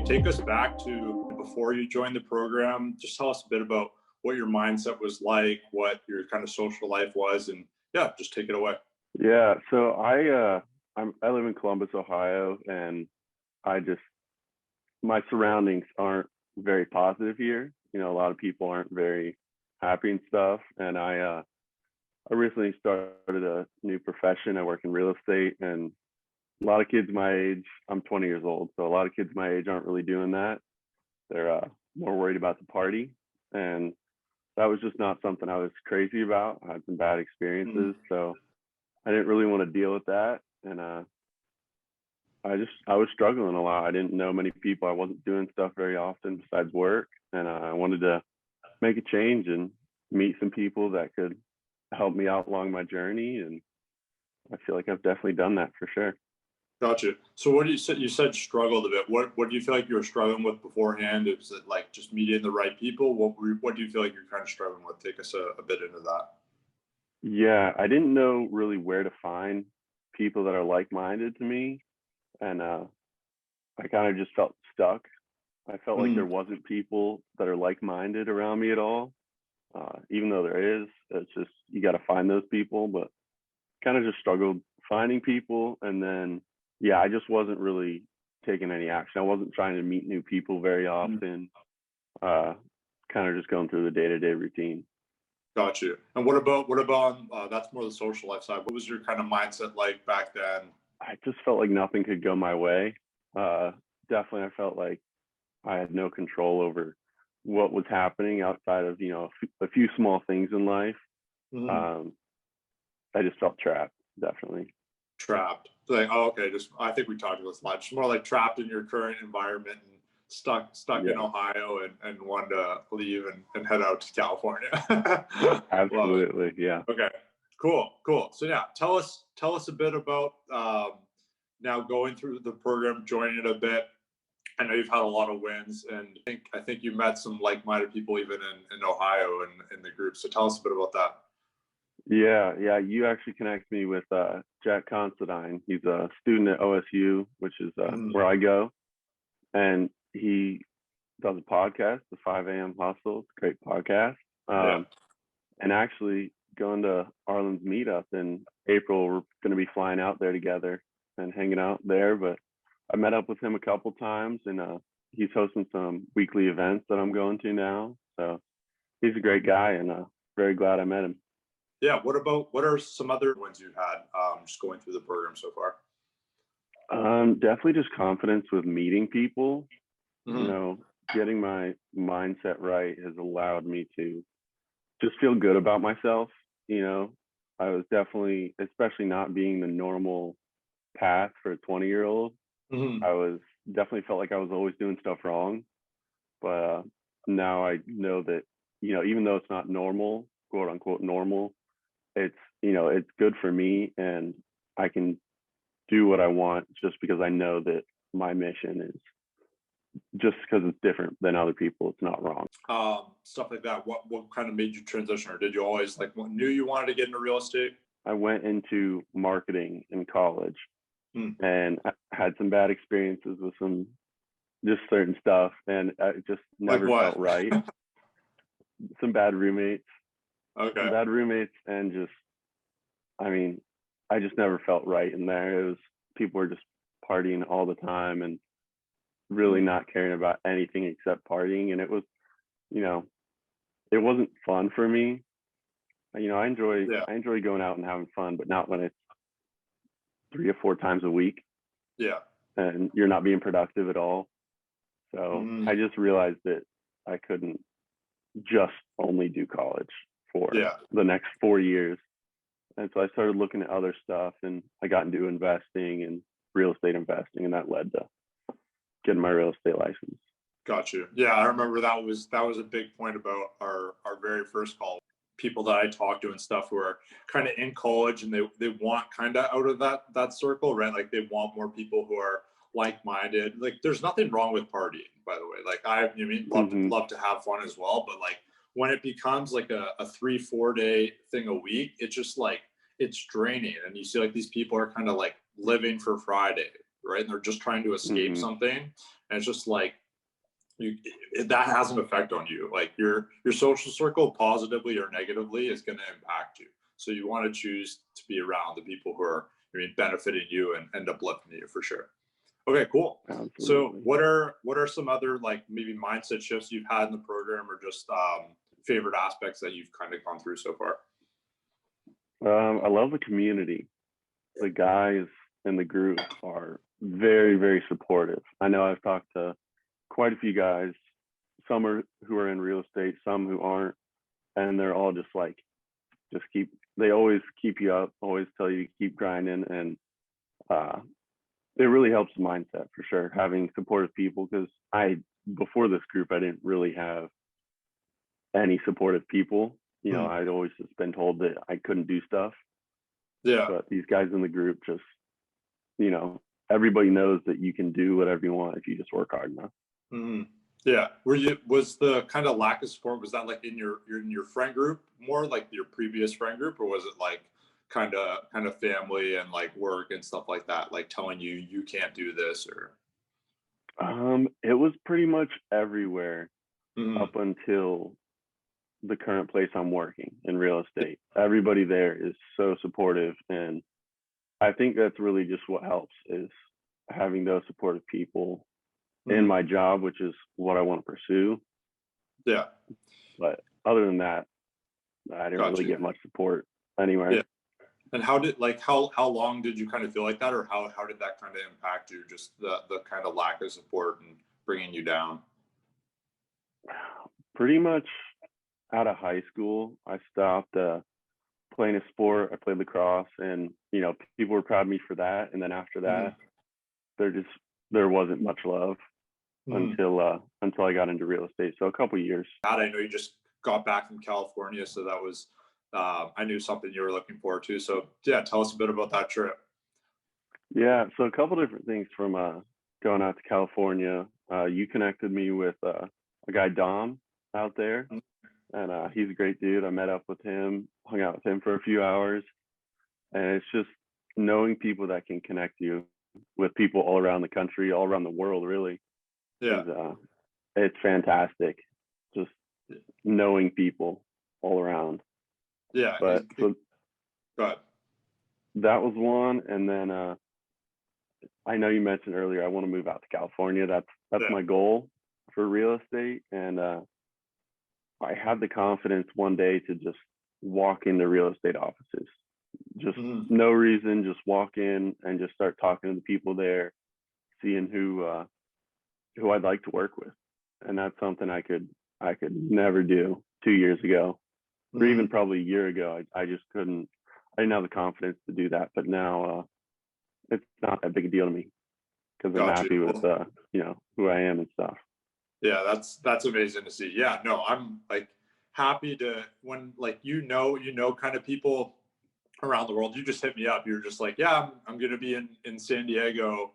Take us back to before you joined the program. Just tell us a bit about what your mindset was like, what your kind of social life was, and yeah, just take it away. Yeah, so I live in Columbus, Ohio, and my surroundings aren't very positive here. You know, a lot of people aren't very happy and stuff. And I recently started a new profession. I work in real estate, and a lot of kids my age, I'm 20 years old, so a lot of kids my age aren't really doing that. They're more worried about the party, and that was just not something I was crazy about. I had some bad experiences, so I didn't really want to deal with that. And I was struggling a lot. I didn't know many people. I wasn't doing stuff very often besides work, and I wanted to make a change and meet some people that could help me out along my journey. And I feel like I've definitely done that for sure. Gotcha. So what do you said? You said struggled a bit. What do you feel like you were struggling with beforehand? Was it like just meeting the right people? What do you feel like you're kind of struggling with? Take us a bit into that. Yeah, I didn't know really where to find people that are like-minded to me, and I kind of just felt stuck. I felt like there wasn't people that are like-minded around me at all. Even though there is, it's just you got to find those people. But kind of just struggled finding people, and then yeah, I just wasn't really taking any action. I wasn't trying to meet new people very often. Kind of just going through the day-to-day routine. Got you. And what about that's more the social life side. What was your kind of mindset like back then? I just felt like nothing could go my way. Definitely, I felt like I had no control over what was happening outside of, you know, a few small things in life. I just felt trapped, definitely. Trapped. So like, oh, okay. Just I think we talked about this much. Just more like trapped in your current environment and stuck in Yeah, Ohio and wanted to leave and head out to California. Love it. absolutely. Yeah. Okay. Cool. So yeah, tell us a bit about now going through the program, joining it a bit. I know you've had a lot of wins, and I think you met some like-minded people even in Ohio and in the group. So tell us a bit about that. Yeah. You actually connect me with Jack Considine. He's a student at OSU, which is where I go, and he does a podcast, the 5 a.m. Hustle. It's a great podcast. Yeah. And actually going to Arlen's meetup in April, we're going to be flying out there together and hanging out there. But I met up with him a couple times, and he's hosting some weekly events that I'm going to now. So he's a great guy, and very glad I met him. Yeah. What are some other ones you've had just going through the program so far? Definitely just confidence with meeting people. You Mm-hmm. know, getting my mindset right has allowed me to just feel good about myself. You know, I was definitely, especially not being the normal path for a 20-year-old, Mm-hmm. I was definitely felt like I was always doing stuff wrong. But now I know that, you know, even though it's not normal, quote unquote normal, it's, you know, it's good for me, and I can do what I want just because I know that my mission is just because it's different than other people. It's not wrong. Stuff like that. What kind of made you transition, or did you always knew you wanted to get into real estate? I went into marketing in college, Hmm. and I had some bad experiences with some just certain stuff, and it just Like never felt what? right. Some bad roommates, Okay. and just, I mean, I just never felt right in there. It was people were just partying all the time and really not caring about anything except partying, and it was, you know, it wasn't fun for me. You know, Yeah. I enjoy going out and having fun, but not when it's 3 or 4 times a week Yeah. and you're not being productive at all. So Mm-hmm. I just realized that I couldn't just only do college for Yeah. the next 4 years. And so I started looking at other stuff, and I got into investing and real estate investing, and that led to getting my real estate license. Got you. Yeah, I remember that was a big point about our very first call. People that I talked to and stuff who are kind of in college and they want kind of out of that circle, right? Like they want more people who are like-minded. Like there's nothing wrong with partying, by the way. Like love to have fun as well, but like when it becomes like a 3-4 day thing a week, it's just like it's draining, and you see like these people are kind of like living for Friday, right? And they're just trying to escape Hmm. something. And it's just like, that has an effect on you. Like your social circle, positively or negatively, is going to impact you. So you want to choose to be around the people who are, I mean, benefiting you and uplifting you for sure. Okay, cool. So Absolutely. what are some other like maybe mindset shifts you've had in the program, or just favorite aspects that you've kind of gone through so far? I love the community. The guys in the group are very, very supportive. I know I've talked to quite a few guys, some are who are in real estate, some who aren't, and they're all just like, just keep. They always keep you up, always tell you to keep grinding, and uh, it really helps the mindset for sure. Having supportive people, because before this group, I didn't really have any supportive people. You know, Hmm. I'd always just been told that I couldn't do stuff, Yeah. but these guys in the group just, you know, everybody knows that you can do whatever you want if you just work hard enough. Hmm. Yeah. Was the kind of lack of support, was that like in your friend group more, like your previous friend group, or was it like kind of family and like work and stuff like that, like telling you you can't do this or? It was pretty much everywhere Hmm. up until the current place I'm working in real estate. Everybody there is so supportive, and I think that's really just what helps is having those supportive people in Hmm. my job, which is what I want to pursue. Yeah. But other than that, I didn't really Gotcha. get much support Yeah. anywhere. And how did like how long did you kind of feel like that, or how did that kind of impact you? Just the kind of lack of support and bringing you down. Pretty much out of high school, I stopped playing a sport. I played lacrosse, and you know, people were proud of me for that. And then after Hmm. that, there just there wasn't much love Hmm. until I got into real estate. So a couple years. I know you just got back from California, so that was I knew something you were looking forward to. So yeah, tell us a bit about that trip. Yeah, so a couple different things from going out to California. You connected me with a guy Dom out there, Mm. and he's a great dude. I met up with him, hung out with him for a few hours, and it's just knowing people that can connect you with people all around the country, all around the world, really Yeah. is it's fantastic. Just knowing people all around. Yeah. But so Go ahead. that was one, and then I know you mentioned earlier I want to move out to California. That's Yeah. my goal for real estate, and I had the confidence one day to just walk into real estate offices. Just Hmm. no reason, just walk in and just start talking to the people there, seeing who I'd like to work with, and that's something I could never do 2 years ago, or even Hmm. probably a year ago. I just couldn't. I didn't have the confidence to do that, but now it's not that big a deal to me because I'm Got you. happy with Well, who I am and stuff. yeah, that's amazing to see. Yeah, no, I'm like happy to when like kind of people around the world. You just hit me up. You're just like, yeah, I'm gonna be in San Diego.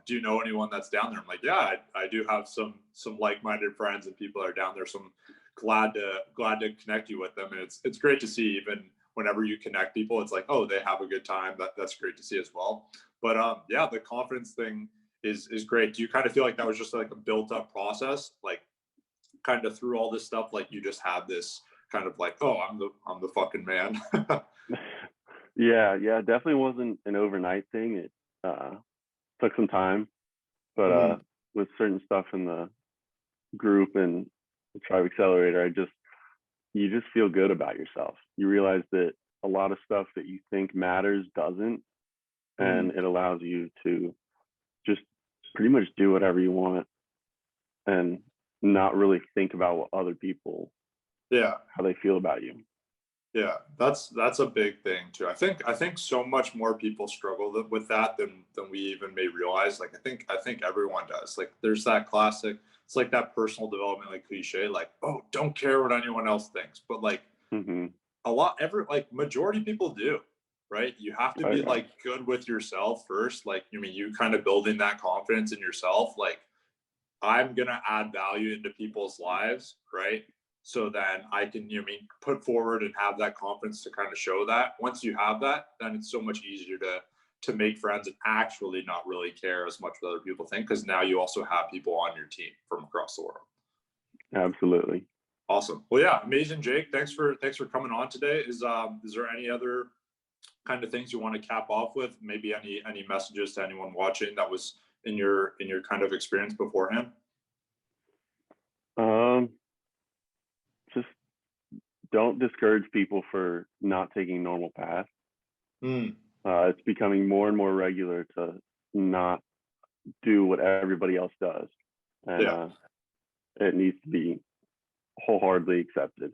Do you know anyone that's down there? I'm like, yeah, I do have some like-minded friends and people are down there. So I'm glad to connect you with them. And it's great to see even whenever you connect people, it's like, oh, they have a good time. That's great to see as well. But yeah, the confidence thing is great. Do you kind of feel like that was just like a built up process, like kind of through all this stuff, like you just had this kind of like, oh, I'm the fucking man. Yeah, definitely wasn't an overnight thing. It took some time, but Mhm. with certain stuff in the group and the Tribe Accelerator, you just feel good about yourself. You realize that a lot of stuff that you think matters doesn't, and Mhm. it allows you to just pretty much do whatever you want and not really think about what other people Yeah. how they feel about you. Yeah, that's a big thing too. I think so much more people struggle with that than we even may realize. Like I think everyone does. Like there's that classic. It's like that personal development like cliche. Like oh, don't care what anyone else thinks. But like Hmm. like majority people do, right? You have to Oh be yeah. like good with yourself first. Like I mean, you kind of building that confidence in yourself. Like I'm gonna add value into people's lives, right? So then I can, put forward and have that confidence to kind of show that. Once you have that, then it's so much easier to make friends and actually not really care as much what other people think, because now you also have people on your team from across the world. Absolutely. Awesome. Well, yeah, amazing, Jake. Thanks for coming on today. Is there any other kind of things you want to cap off with? Maybe any messages to anyone watching that was in your kind of experience beforehand? Just don't discourage people for not taking normal paths. It's becoming more and more regular to not do what everybody else does, and it needs to be wholeheartedly accepted.